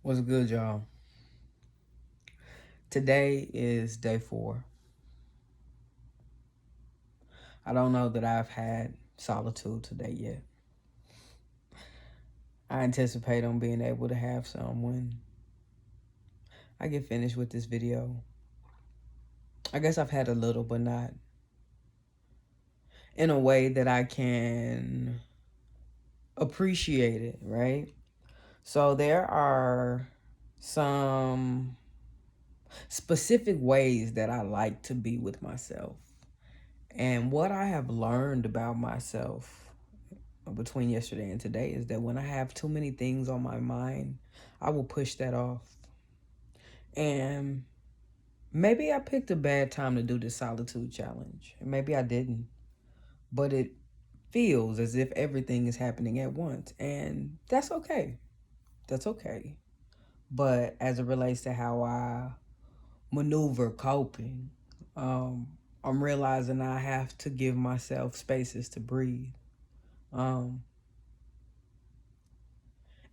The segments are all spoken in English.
What's good, y'all? Today is day 4. I don't know that I've had solitude today yet. I anticipate on being able to have some when I get finished with this video. I guess I've had a little, but not in a way that I can appreciate it, right? So there are some specific ways that I like to be with myself. And what I have learned about myself between yesterday and today is that when I have too many things on my mind, I will push that off. And maybe I picked a bad time to do this solitude challenge. And maybe I didn't. But it feels as if everything is happening at once. And that's okay. That's okay. But as it relates to how I maneuver coping, I'm realizing I have to give myself spaces to breathe. And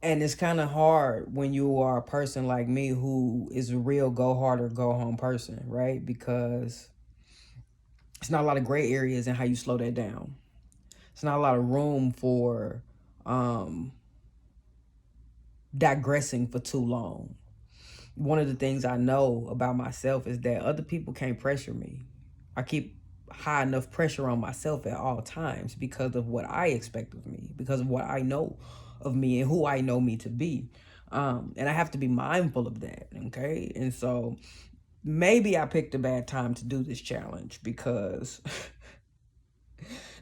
it's kind of hard when you are a person like me who is a real go hard or go home person, right? Because it's not a lot of gray areas in how you slow that down. It's not a lot of room for digressing for too long. One of the things I know about myself is that other people can't pressure me. I keep high enough pressure on myself at all times because of what I expect of me, because of what I know of me and who I know me to be. And I have to be mindful of that, okay? And so maybe I picked a bad time to do this challenge because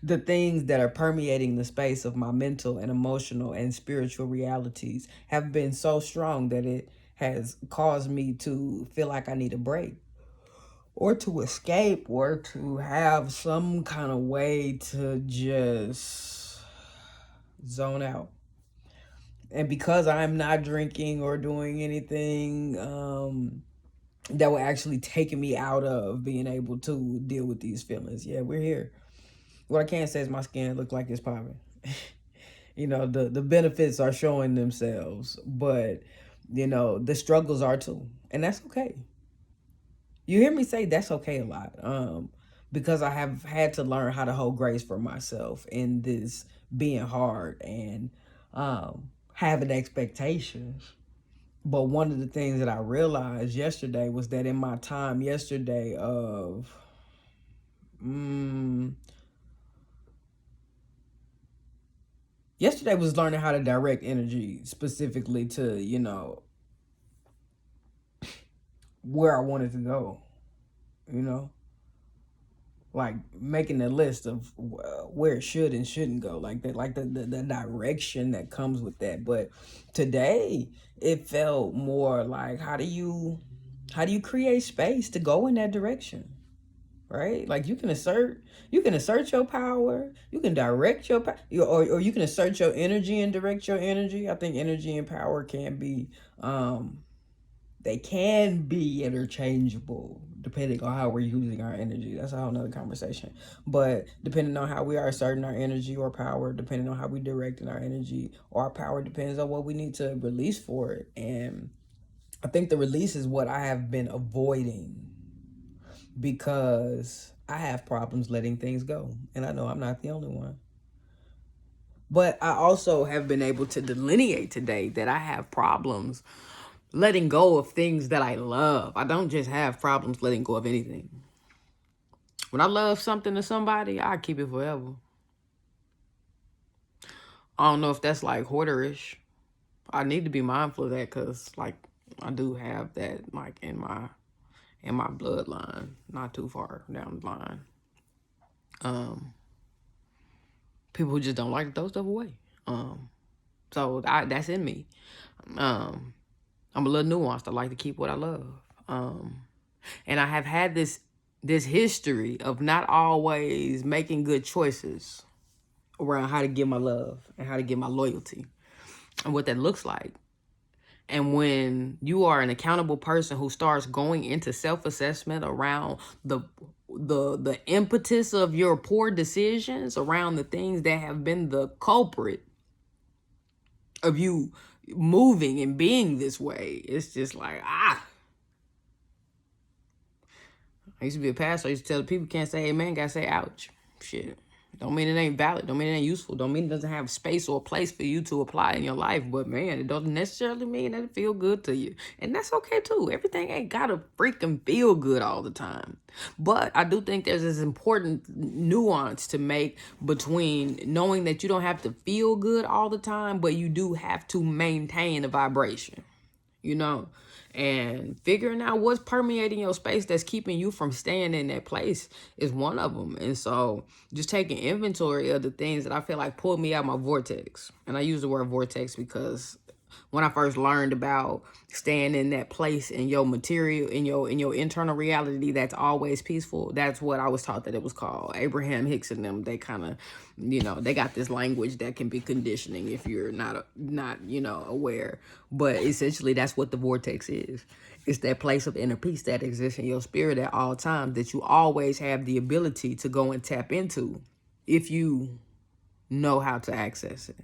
the things that are permeating the space of my mental and emotional and spiritual realities have been so strong that it has caused me to feel like I need a break or to escape or to have some kind of way to just zone out. And because I'm not drinking or doing anything that will actually take me out of being able to deal with these feelings, yeah, we're here. What I can say is my skin look like it's popping. The benefits are showing themselves, but the struggles are too, and that's okay. You hear me say that's okay a lot, because I have had to learn how to hold grace for myself in this being hard and having expectations. But one of the things that I realized yesterday was that in my time yesterday of yesterday was learning how to direct energy specifically to where I wanted to go, you know, like making a list of where it should and shouldn't go, like that, like the direction that comes with that. But today it felt more like how do you create space to go in that direction, right? Like you can assert your power, you can direct your power, or you can assert your energy and direct your energy. I think energy and power can be they can be interchangeable depending on how we're using our energy. That's a whole nother conversation. But depending on how we are asserting our energy or power, depending on how we directing our energy or our power, depends on what we need to release for it. And I think the release is what I have been avoiding because I have problems letting things go. And I know I'm not the only one. But I also have been able to delineate today that I have problems letting go of things that I love. I don't just have problems letting go of anything. When I love something to somebody, I keep it forever. I don't know if that's like hoarderish. I need to be mindful of that because like I do have that like in my bloodline, not too far down the line. People who just don't like to throw stuff away. So that's in me. I'm a little nuanced. I like to keep what I love. And I have had this history of not always making good choices around how to give my love and how to give my loyalty and what that looks like. And when you are an accountable person who starts going into self-assessment around the impetus of your poor decisions, around the things that have been the culprit of you moving and being this way. It's just like, I used to be a pastor. I used to tell the people can't say amen, gotta say ouch. Shit. Don't mean it ain't valid. Don't mean it ain't useful. Don't mean it doesn't have space or a place for you to apply in your life. But man, it doesn't necessarily mean that it feel good to you. And that's okay too. Everything ain't gotta freaking feel good all the time. But I do think there's this important nuance to make between knowing that you don't have to feel good all the time, but you do have to maintain a vibration, you know? And figuring out what's permeating your space that's keeping you from staying in that place is one of them. And so just taking inventory of the things that I feel like pulled me out my vortex. And I use the word vortex because when I first learned about staying in that place in your material, in your internal reality that's always peaceful, that's what I was taught that it was called. Abraham Hicks and them, they kind of, they got this language that can be conditioning if you're not aware. But essentially that's what the vortex is. It's that place of inner peace that exists in your spirit at all times that you always have the ability to go and tap into if you know how to access it.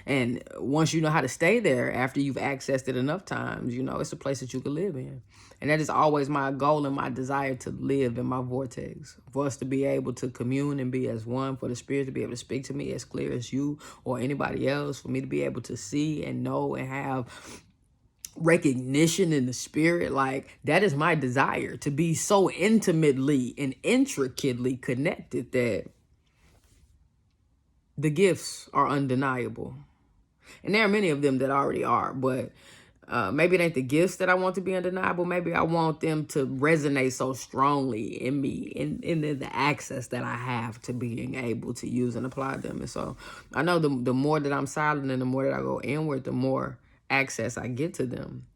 And once you know how to stay there after you've accessed it enough times, it's a place that you can live in. And that is always my goal and my desire, to live in my vortex, for us to be able to commune and be as one, for the spirit to be able to speak to me as clear as you or anybody else, for me to be able to see and know and have recognition in the spirit. Like, that is my desire, to be so intimately and intricately connected that the gifts are undeniable. And there are many of them that already are, but maybe it ain't the gifts that I want to be undeniable. Maybe I want them to resonate so strongly in me, in the access that I have to being able to use and apply them. And so I know the more that I'm silent and the more that I go inward, the more access I get to them.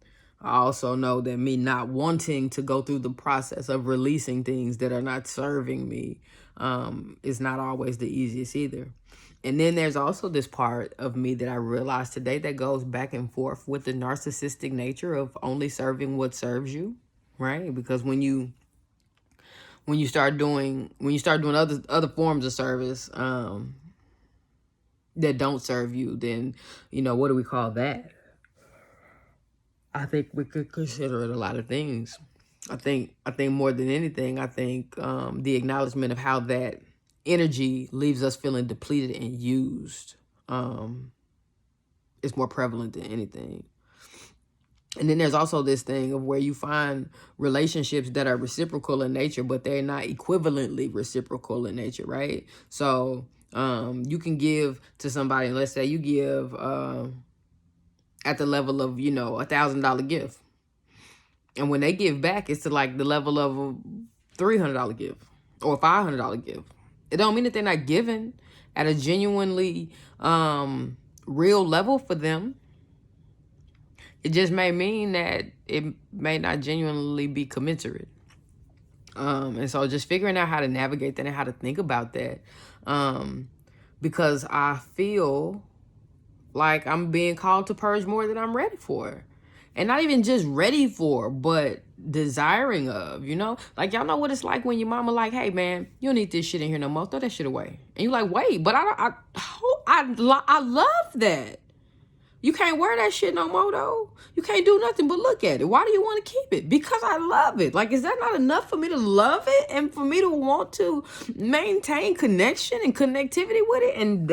I also know that me not wanting to go through the process of releasing things that are not serving me is not always the easiest either. And then there's also this part of me that I realized today that goes back and forth with the narcissistic nature of only serving what serves you, right? Because when you start doing other forms of service that don't serve you, then what do we call that? I think we could consider it a lot of things. I think more than anything, the acknowledgement of how that energy leaves us feeling depleted and used is more prevalent than anything. And then there's also this thing of where you find relationships that are reciprocal in nature, but they're not equivalently reciprocal in nature, right? So you can give to somebody, let's say you give at the level of, $1,000 gift. And when they give back, it's to like the level of a $300 gift or $500 gift. It don't mean that they're not giving at a genuinely real level for them. It just may mean that it may not genuinely be commensurate. And so just figuring out how to navigate that and how to think about that. Because I feel like I'm being called to purge more than I'm ready for. And not even just ready for, but desiring of, Like, y'all know what it's like when your mama like, hey, man, you don't need this shit in here no more. Throw that shit away. And you're like, wait, but I love that. You can't wear that shit no more, though. You can't do nothing but look at it. Why do you want to keep it? Because I love it. Like, is that not enough for me to love it and for me to want to maintain connection and connectivity with it? And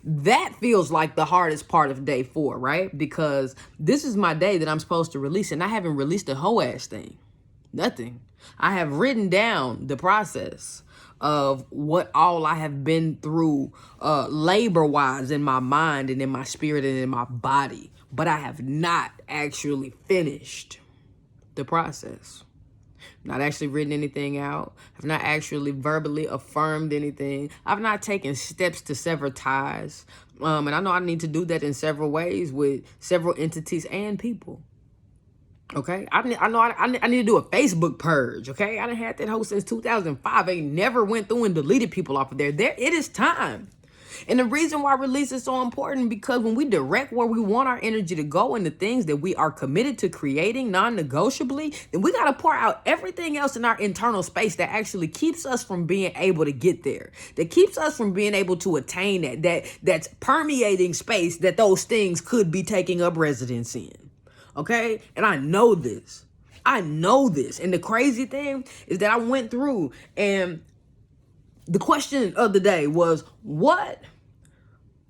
that feels like the hardest part of day 4, right? Because this is my day that I'm supposed to release, and I haven't released a whole ass thing. Nothing. I have written down the process of what all I have been through labor-wise in my mind and in my spirit and in my body. But I have not actually finished the process. Not actually written anything out. I've not actually verbally affirmed anything. I've not taken steps to sever ties. And I know I need to do that in several ways with several entities and people. Okay, I need to do a Facebook purge. Okay, I done had that hoe since 2005. I ain't never went through and deleted people off of there. It is time. And the reason why release is so important, because when we direct where we want our energy to go and the things that we are committed to creating non-negotiably, then we got to pour out everything else in our internal space that actually keeps us from being able to get there, that keeps us from being able to attain that's permeating space that those things could be taking up residence in. Okay? And I know this. And the crazy thing is that I went through, and the question of the day was, what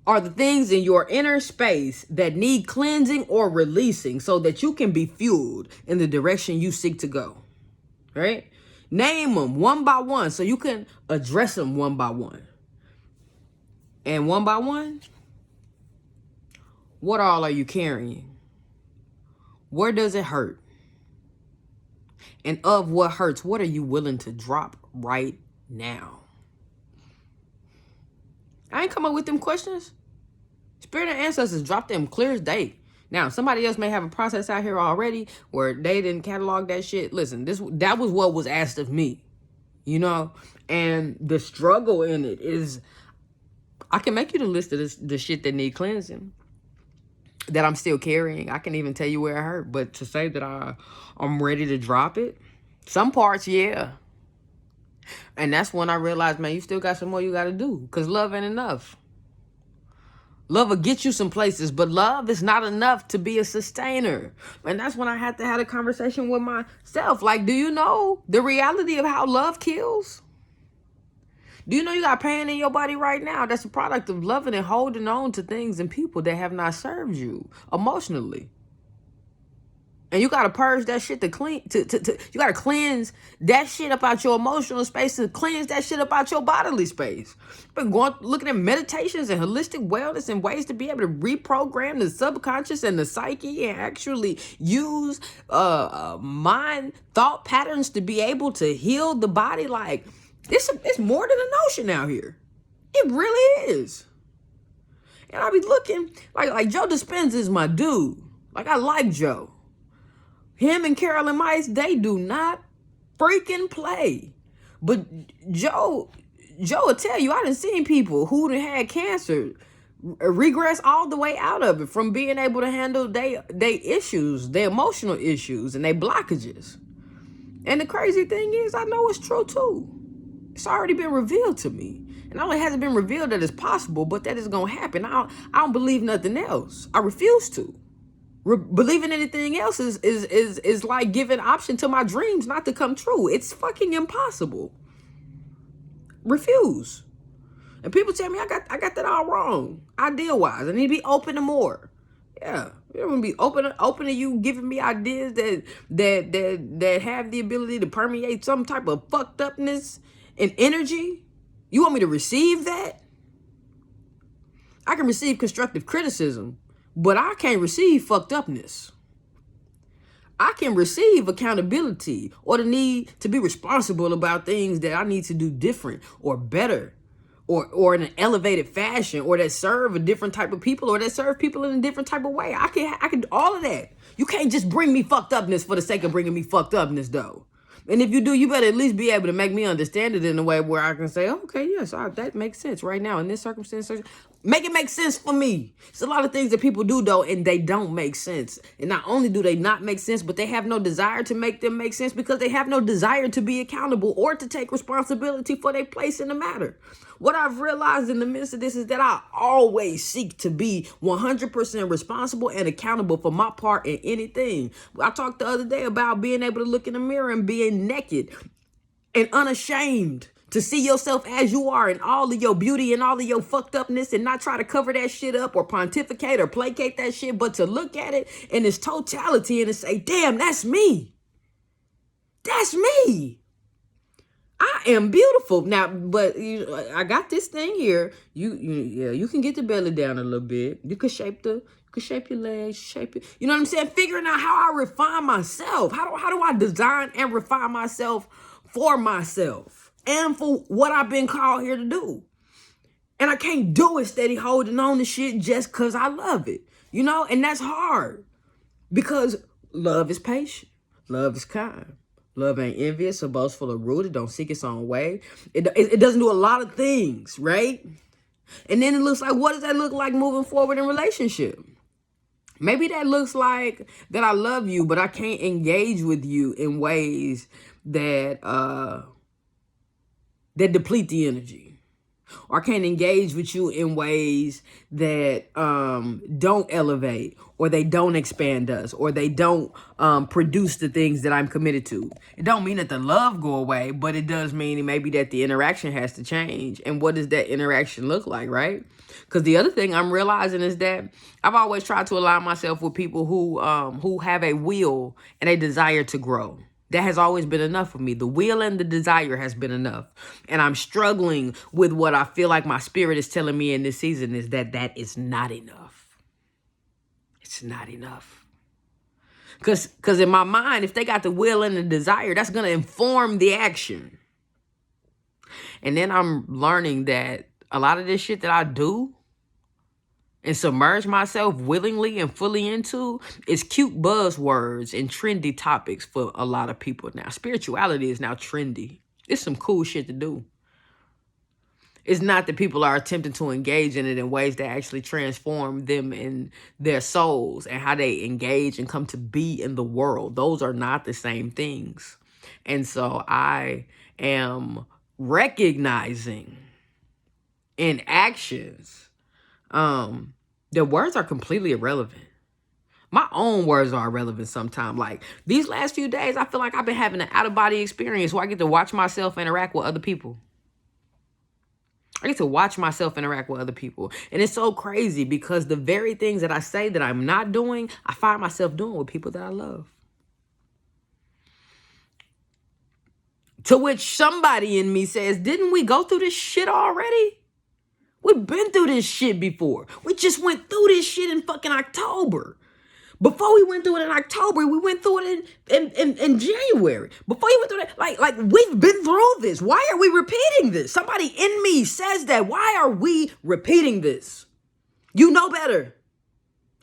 are the things in your inner space that need cleansing or releasing so that you can be fueled in the direction you seek to go? Right? Name them one by one so you can address them one by one. And one by one, what all are you carrying? Where does it hurt? And of what hurts, what are you willing to drop right now? I ain't come up with them questions. Spirit and ancestors dropped them clear as day. Now, somebody else may have a process out here already where they didn't catalog that shit. Listen, that was what was asked of me, you know? And the struggle in it is, I can make you the list of the shit that need cleansing that I'm still carrying. I can even tell you where it hurt. But to say that I'm ready to drop it, some parts, yeah. And that's when I realized, man, you still got some more you got to do, because love ain't enough. Love will get you some places, but love is not enough to be a sustainer. And that's when I had to have a conversation with myself. Like, do you know the reality of how love kills? Do you know you got pain in your body right now that's a product of loving and holding on to things and people that have not served you emotionally? And you got to purge that shit to clean, you got to cleanse that shit up out your emotional space, to cleanse that shit up out your bodily space. Been looking at meditations and holistic wellness and ways to be able to reprogram the subconscious and the psyche and actually use mind thought patterns to be able to heal the body. Like, it's more than an ocean out here. It really is. And I be looking like Joe Dispenza is my dude. Like, I like Joe. Him and Carolyn Mice, they do not freaking play. But Joe will tell you, I done seen people who done had cancer regress all the way out of it from being able to handle they issues, their emotional issues and their blockages. And the crazy thing is, I know it's true too. It's already been revealed to me. And not only has it been revealed that it's possible, but that it's going to happen. I don't believe nothing else. I refuse to. Believing anything else is like giving option to my dreams not to come true. It's fucking impossible. Refuse. And people tell me I got that all wrong. Idea wise, I need to be open to more. Yeah, you don't want to be open to you giving me ideas that have the ability to permeate some type of fucked upness and energy. You want me to receive that? I can receive constructive criticism, but I can't receive fucked upness. I can receive accountability or the need to be responsible about things that I need to do different or better or in an elevated fashion, or that serve a different type of people, or that serve people in a different type of way. I can do all of that. You can't just bring me fucked upness for the sake of bringing me fucked upness, though. And if you do, you better at least be able to make me understand it in a way where I can say, okay, yes, that makes sense right now in this circumstance. Make it make sense for me. It's a lot of things that people do, though, and they don't make sense. And not only do they not make sense, but they have no desire to make them make sense because they have no desire to be accountable or to take responsibility for their place in the matter. What I've realized in the midst of this is that I always seek to be 100% responsible and accountable for my part in anything. I talked the other day about being able to look in the mirror and being naked and unashamed to see yourself as you are and all of your beauty and all of your fucked upness, and not try to cover that shit up or pontificate or placate that shit, but to look at it in its totality and to say, damn, that's me. That's me. I am beautiful now, but I got this thing here. You can get the belly down a little bit. You can shape your legs, shape it. You know what I'm saying? Figuring out how I refine myself. How do I design and refine myself for myself and for what I've been called here to do? And I can't do it steady holding on to shit just because I love it, you know? And that's hard because love is patient. Love is kind. Love ain't envious or boastful or rude. It don't seek its own way. It doesn't do a lot of things, right? And then it looks like, what does that look like moving forward in relationship? Maybe that looks like that I love you, but I can't engage with you in ways that that deplete the energy. Or I can't engage with you in ways that don't elevate, or they don't expand us, or they don't produce the things that I'm committed to. It don't mean that the love go away, but it does mean maybe that the interaction has to change. And what does that interaction look like, right? Because the other thing I'm realizing is that I've always tried to align myself with people who have a will and a desire to grow. That has always been enough for me. The will and the desire has been enough. And I'm struggling with what I feel like my spirit is telling me in this season is that is not enough. It's not enough. Because in my mind, if they got the will and the desire, that's going to inform the action. And then I'm learning that a lot of this shit that I do and submerge myself willingly and fully into is cute buzzwords and trendy topics for a lot of people now. Spirituality is now trendy. It's some cool shit to do. It's not that people are attempting to engage in it in ways that actually transform them in their souls and how they engage and come to be in the world. Those are not the same things. And so I am recognizing in actions the words are completely irrelevant. My own words are irrelevant sometimes. Like these last few days, I feel like I've been having an out-of-body experience where I get to watch myself interact with other people. I get to watch myself interact with other people. And it's so crazy because the very things that I say that I'm not doing, I find myself doing with people that I love. To which somebody in me says, didn't we go through this shit already? We've been through this shit before. We just went through this shit in fucking October. Before we went through it in October, we went through it in January. Before you went through that, like we've been through this. Why are we repeating this? Somebody in me says that. Why are we repeating this? You know better.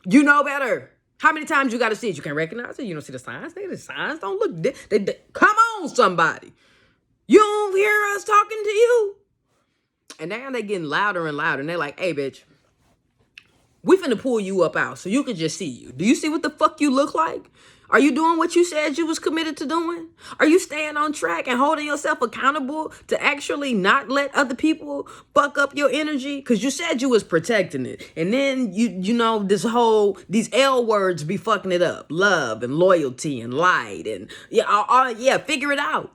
You know better. How many times you got to see it? You can't recognize it. You don't see the signs. The signs don't look. Come on, somebody. You don't hear us talking to you. And now they're getting louder and louder. And they're like, hey, bitch, we finna pull you up out so you can just see you. Do you see what the fuck you look like? Are you doing what you said you was committed to doing? Are you staying on track and holding yourself accountable to actually not let other people fuck up your energy? Because you said you was protecting it. And then, you know, these L words be fucking it up. Love and loyalty and light. And yeah, figure it out.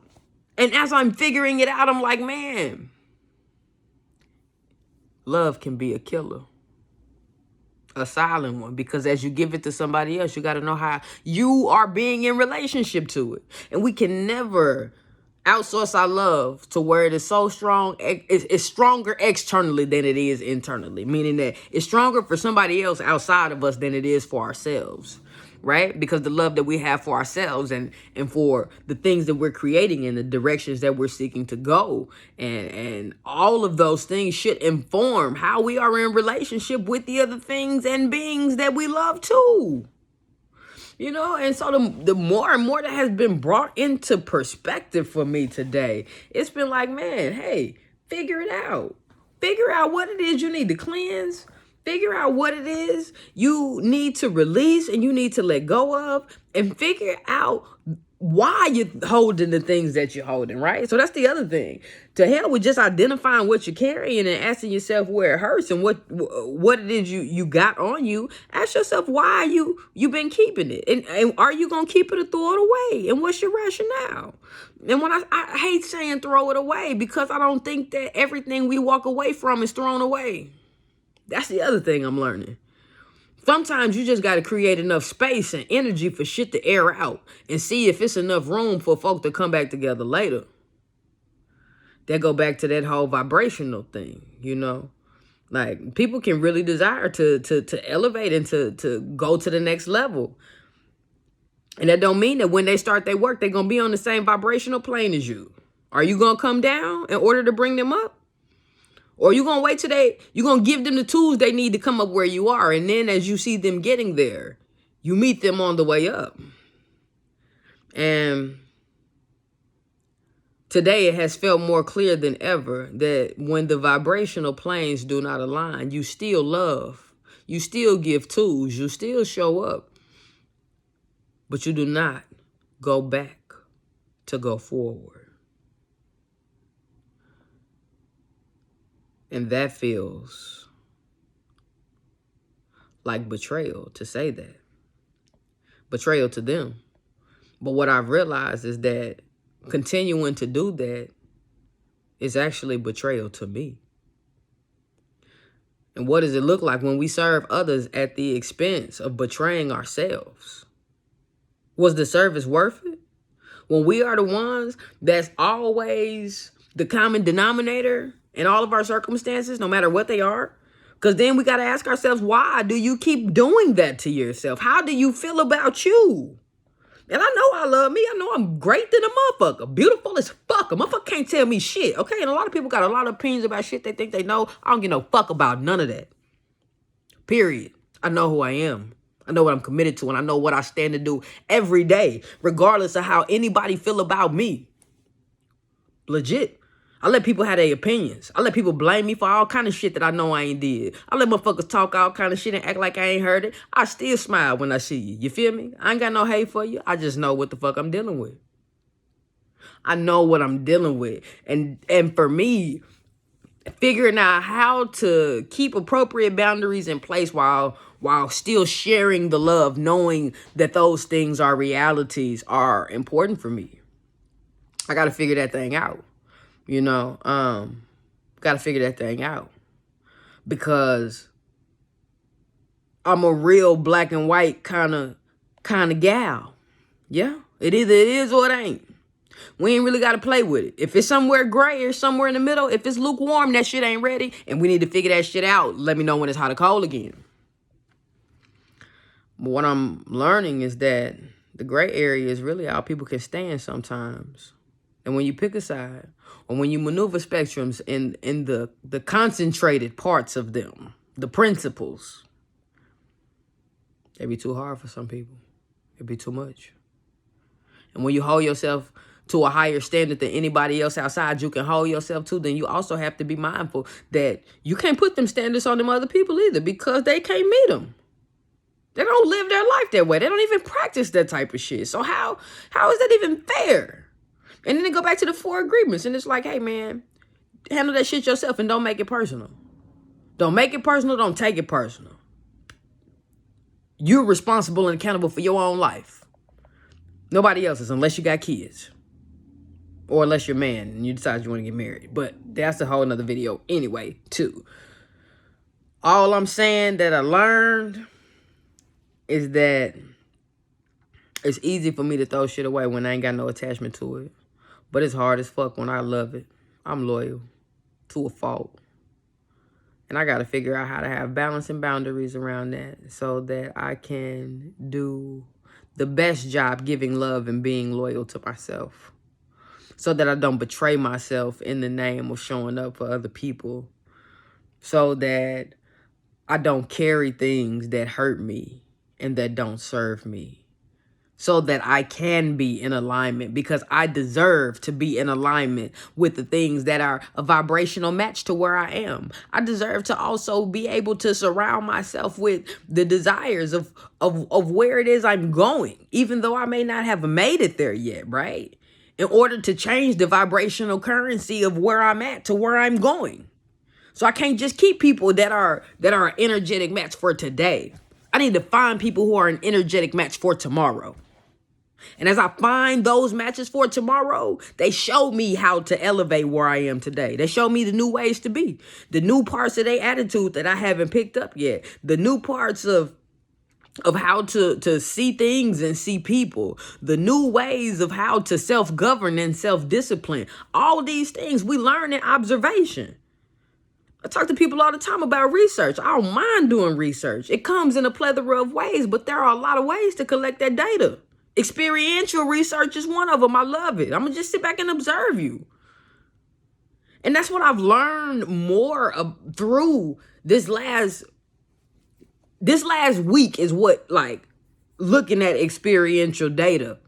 And as I'm figuring it out, I'm like, man, love can be a killer. A silent one, because as you give it to somebody else, you got to know how you are being in relationship to it. And we can never outsource our love to where it is so strong. It's stronger externally than it is internally, meaning that it's stronger for somebody else outside of us than it is for ourselves. Right? Because the love that we have for ourselves and for the things that we're creating and the directions that we're seeking to go and all of those things should inform how we are in relationship with the other things and beings that we love too. You know, and so the more and more that has been brought into perspective for me today, it's been like, man, hey, figure it out. Figure out what it is you need to cleanse. Figure out what it is you need to release and you need to let go of, and figure out why you're holding the things that you're holding, right? So that's the other thing. To hell with just identifying what you're carrying and asking yourself where it hurts and what it is you got on you. Ask yourself why you've been keeping it. And are you going to keep it or throw it away? And what's your rationale? And when I hate saying throw it away, because I don't think that everything we walk away from is thrown away. That's the other thing I'm learning. Sometimes you just got to create enough space and energy for shit to air out and see if it's enough room for folk to come back together later. That go back to that whole vibrational thing, you know? Like, people can really desire to elevate and to go to the next level. And that don't mean that when they start their work, they're going to be on the same vibrational plane as you. Are you going to come down in order to bring them up? Or you going to wait till you're going to give them the tools they need to come up where you are. And then as you see them getting there, you meet them on the way up. And Today, it has felt more clear than ever that when the vibrational planes do not align, you still love, you still give tools, you still show up, but you do not go back to go forward. And that feels like betrayal to say that. Betrayal to them. But what I've realized is that continuing to do that is actually betrayal to me. And what does it look like when we serve others at the expense of betraying ourselves? Was the service worth it? When we are the ones that's always the common denominator in all of our circumstances, no matter what they are? Because then we got to ask ourselves, why do you keep doing that to yourself? How do you feel about you? And I know I love me. I know I'm great than a motherfucker. Beautiful as fuck. A motherfucker can't tell me shit, okay? And a lot of people got a lot of opinions about shit they think they know. I don't give no fuck about none of that. Period. I know who I am. I know what I'm committed to, and I know what I stand to do every day, regardless of how anybody feel about me. Legit. I let people have their opinions. I let people blame me for all kind of shit that I know I ain't did. I let motherfuckers talk all kind of shit and act like I ain't heard it. I still smile when I see you. You feel me? I ain't got no hate for you. I just know what the fuck I'm dealing with. I know what I'm dealing with. And for me, figuring out how to keep appropriate boundaries in place while still sharing the love, knowing that those things are realities, are important for me. I got to figure that thing out. You know, got to figure that thing out, because I'm a real black and white kind of gal. Yeah, it either is or it ain't. We ain't really got to play with it. If it's somewhere gray or somewhere in the middle, if it's lukewarm, that shit ain't ready, and we need to figure that shit out. Let me know when it's hot or cold again. But what I'm learning is that the gray area is really all people can stand sometimes. And when you pick a side, or when you maneuver spectrums in the concentrated parts of them, the principles, it'd be too hard for some people. It'd be too much. And when you hold yourself to a higher standard than anybody else outside you can hold yourself to, then you also have to be mindful that you can't put them standards on them other people either, because they can't meet them. They don't live their life that way. They don't even practice that type of shit. So how is that even fair? And then they go back to the 4 agreements, and it's like, hey, man, handle that shit yourself and don't make it personal. Don't make it personal. Don't take it personal. You're responsible and accountable for your own life. Nobody else's, unless you got kids. Or unless you're a man and you decide you want to get married. But that's a whole nother video anyway, too. All I'm saying that I learned is that it's easy for me to throw shit away when I ain't got no attachment to it. But it's hard as fuck when I love it. I'm loyal to a fault. And I got to figure out how to have balance and boundaries around that so that I can do the best job giving love and being loyal to myself. So that I don't betray myself in the name of showing up for other people. So that I don't carry things that hurt me and that don't serve me. So that I can be in alignment, because I deserve to be in alignment with the things that are a vibrational match to where I am. I deserve to also be able to surround myself with the desires of where it is I'm going, even though I may not have made it there yet, right? In order to change the vibrational currency of where I'm at to where I'm going. So I can't just keep people that are an energetic match for today. I need to find people who are an energetic match for tomorrow. And as I find those matches for tomorrow, they show me how to elevate where I am today. They show me the new ways to be, the new parts of their attitude that I haven't picked up yet, the new parts of how to see things and see people, the new ways of how to self-govern and self-discipline. All these things we learn in observation. I talk to people all the time about research. I don't mind doing research. It comes in a plethora of ways, but there are a lot of ways to collect that data. Experiential research is one of them. I love it. I'm going to just sit back and observe you. And that's what I've learned more through this last week is what, like, looking at experiential data.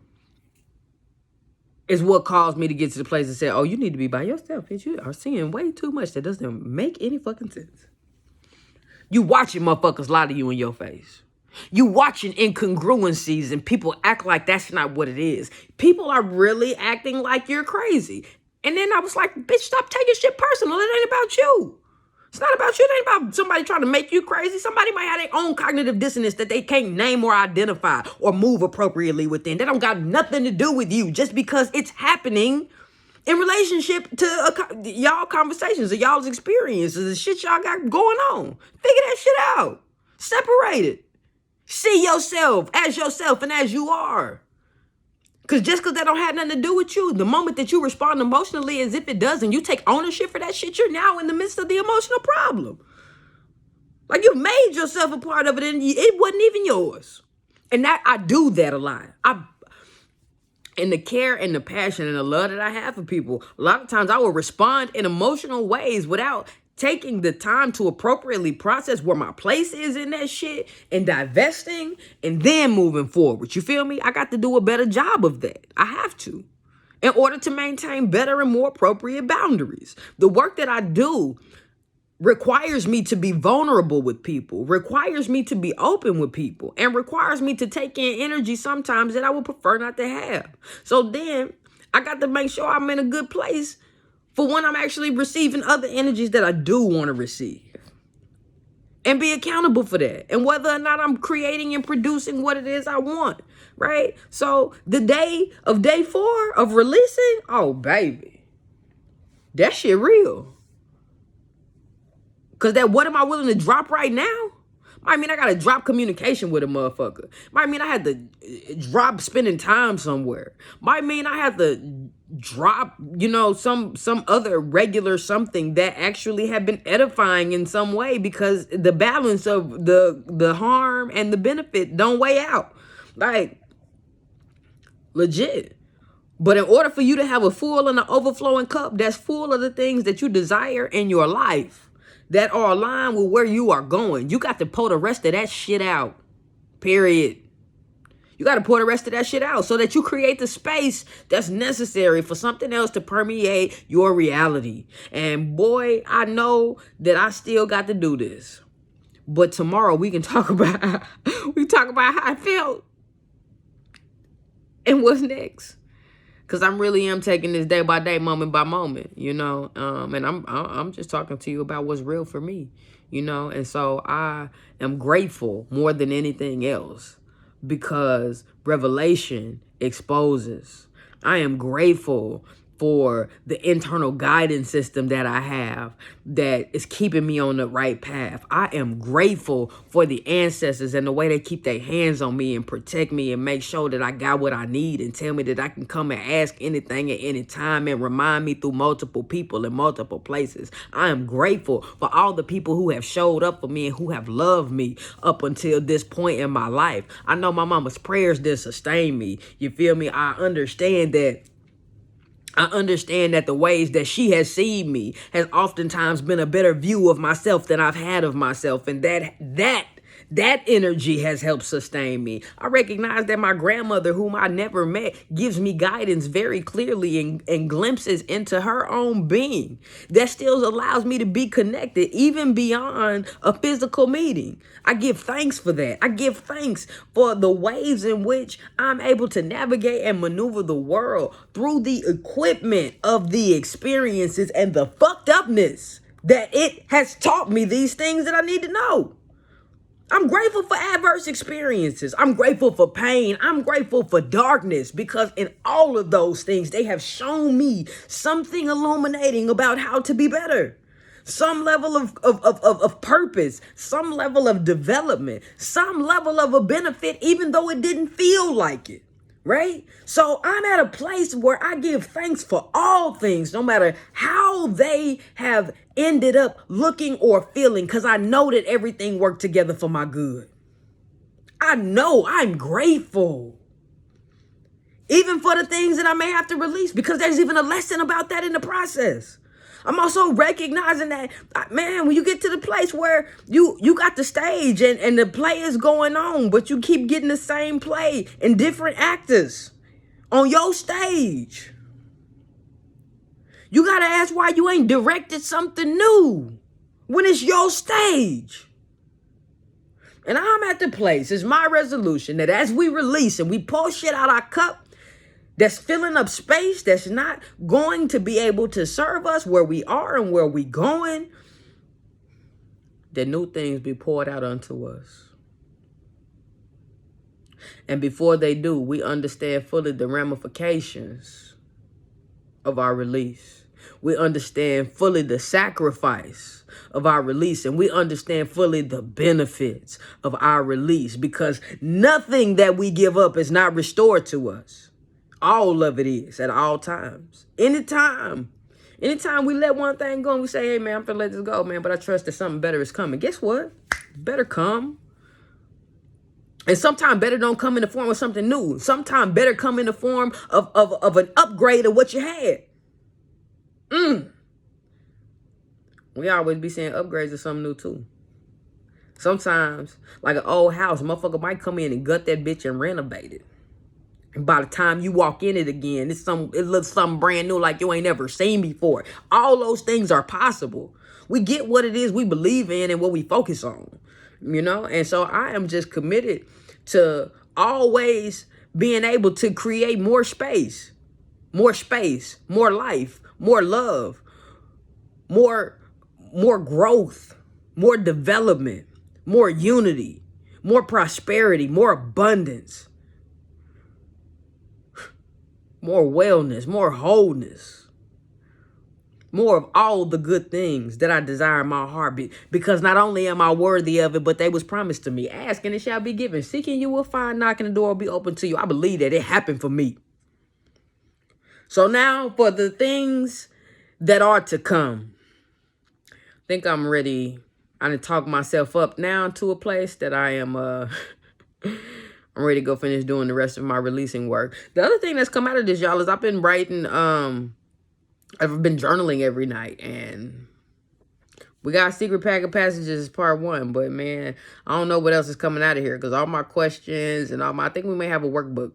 is what caused me to get to the place and say, oh, you need to be by yourself, bitch. You are seeing way too much that doesn't make any fucking sense. You watching motherfuckers lie to you in your face. You watching incongruencies and people act like that's not what it is. People are really acting like you're crazy. And then I was like, bitch, stop taking shit personal. It ain't about you. It's not about you. It ain't about somebody trying to make you crazy. Somebody might have their own cognitive dissonance that they can't name or identify or move appropriately within. That don't got nothing to do with you just because it's happening in relationship to y'all conversations or y'all's experiences and shit y'all got going on. Figure that shit out. Separate it. See yourself and as you are. Because just because that don't have nothing to do with you, the moment that you respond emotionally as if it does and you take ownership for that shit, you're now in the midst of the emotional problem. Like you made yourself a part of it and it wasn't even yours. And that I do that a lot. And the care and the passion and the love that I have for people, a lot of times I will respond in emotional ways without taking the time to appropriately process where my place is in that shit and divesting and then moving forward. You feel me? I got to do a better job of that. I have to, in order to maintain better and more appropriate boundaries. The work that I do requires me to be vulnerable with people, requires me to be open with people, and requires me to take in energy sometimes that I would prefer not to have. So then I got to make sure I'm in a good place for when I'm actually receiving other energies that I do want to receive. And be accountable for that. And whether or not I'm creating and producing what it is I want, right? So the day 4 of releasing, oh, baby, that shit real. Because that what am I willing to drop right now? Might mean I got to drop communication with a motherfucker. Might mean I had to drop spending time somewhere. Might mean I have to drop, some other regular something that actually had been edifying in some way because the balance of the harm and the benefit don't weigh out. Like, legit. But in order for you to have a full and an overflowing cup that's full of the things that you desire in your life, that are aligned with where you are going, you got to pour the rest of that shit out. Period. You got to pour the rest of that shit out so that you create the space that's necessary for something else to permeate your reality. And boy, I know that I still got to do this. But tomorrow we can talk about how I felt and what's next. Because I really am taking this day by day, moment by moment, and I'm just talking to you about what's real for me, and so I am grateful more than anything else because revelation exposes. I am grateful for the internal guidance system that I have that is keeping me on the right path. I am grateful for the ancestors and the way they keep their hands on me and protect me and make sure that I got what I need and tell me that I can come and ask anything at any time and remind me through multiple people in multiple places. I am grateful for all the people who have showed up for me and who have loved me up until this point in my life. I know my mama's prayers did sustain me. You feel me? I understand that the ways that she has seen me has oftentimes been a better view of myself than I've had of myself. And that energy has helped sustain me. I recognize that my grandmother, whom I never met, gives me guidance very clearly and glimpses into her own being that still allows me to be connected even beyond a physical meeting. I give thanks for that. I give thanks for the ways in which I'm able to navigate and maneuver the world through the equipment of the experiences and the fucked upness that it has taught me these things that I need to know. I'm grateful for adverse experiences. I'm grateful for pain. I'm grateful for darkness because in all of those things, they have shown me something illuminating about how to be better. Some level of purpose, some level of development, some level of a benefit, even though it didn't feel like it. Right? So I'm at a place where I give thanks for all things, no matter how they have ended up looking or feeling, because I know that everything worked together for my good. I know I'm grateful. Even for the things that I may have to release, because there's even a lesson about that in the process. I'm also recognizing that, man, when you get to the place where you got the stage and the play is going on, but you keep getting the same play and different actors on your stage. You got to ask why you ain't directed something new when it's your stage. And I'm at the place, it's my resolution that as we release and we pull shit out our cup that's filling up space, that's not going to be able to serve us where we are and where we going, that new things be poured out unto us. And before they do, we understand fully the ramifications of our release. We understand fully the sacrifice of our release, and we understand fully the benefits of our release, because nothing that we give up is not restored to us. All of it is at all times. Anytime we let one thing go and we say, hey man, I'm gonna let this go, man, but I trust that something better is coming. Guess what? Better come. And sometimes better don't come in the form of something new. Sometimes better come in the form of an upgrade of what you had. We always be saying upgrades of something new too. Sometimes, like an old house, motherfucker might come in and gut that bitch and renovate it. And by the time you walk in it again, it looks something brand new like you ain't never seen before. All those things are possible. We get what it is we believe in and what we focus on, you know? And so I am just committed to always being able to create more space, more life, more love, more growth, more development, more unity, more prosperity, more abundance, more wellness, more wholeness, more of all the good things that I desire in my heart. Because not only am I worthy of it, but they was promised to me. Ask and it shall be given. Seeking you will find. Knocking the door will be open to you. I believe that it happened for me. So now for the things that are to come. I think I'm ready. I done talked myself up now to a place that I am I'm ready to go finish doing the rest of my releasing work. The other thing that's come out of this, y'all, is I've been writing, I've been journaling every night, and we got Secret Pack of Passages as part 1, but man, I don't know what else is coming out of here, because all my questions and I think we may have a workbook.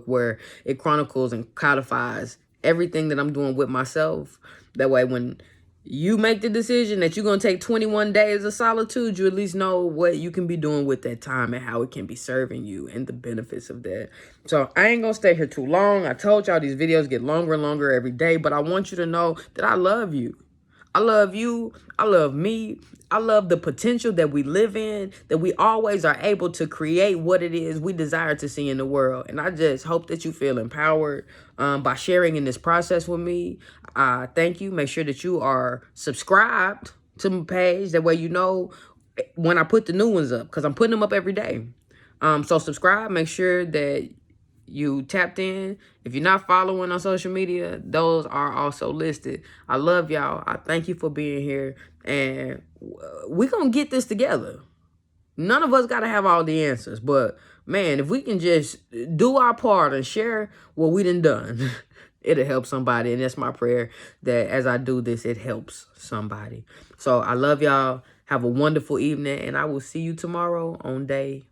Where it chronicles and codifies everything that I'm doing with myself. That way, when you make the decision that you're going to take 21 days of solitude, you at least know what you can be doing with that time and how it can be serving you and the benefits of that. So I ain't going to stay here too long. I told y'all these videos get longer and longer every day, but I want you to know that I love you. I love you. I love me. I love the potential that we live in, that we always are able to create what it is we desire to see in the world. And I just hope that you feel empowered by sharing in this process with me. Thank you. Make sure that you are subscribed to my page. That way you know when I put the new ones up, because I'm putting them up every day. So subscribe. Make sure that you tapped in. If you're not following on social media, those are also listed. I love y'all. I thank you for being here. And we're going to get this together. None of us got to have all the answers. But, man, if we can just do our part and share what we done, it'll help somebody. And that's my prayer, that as I do this, it helps somebody. So I love y'all. Have a wonderful evening. And I will see you tomorrow on day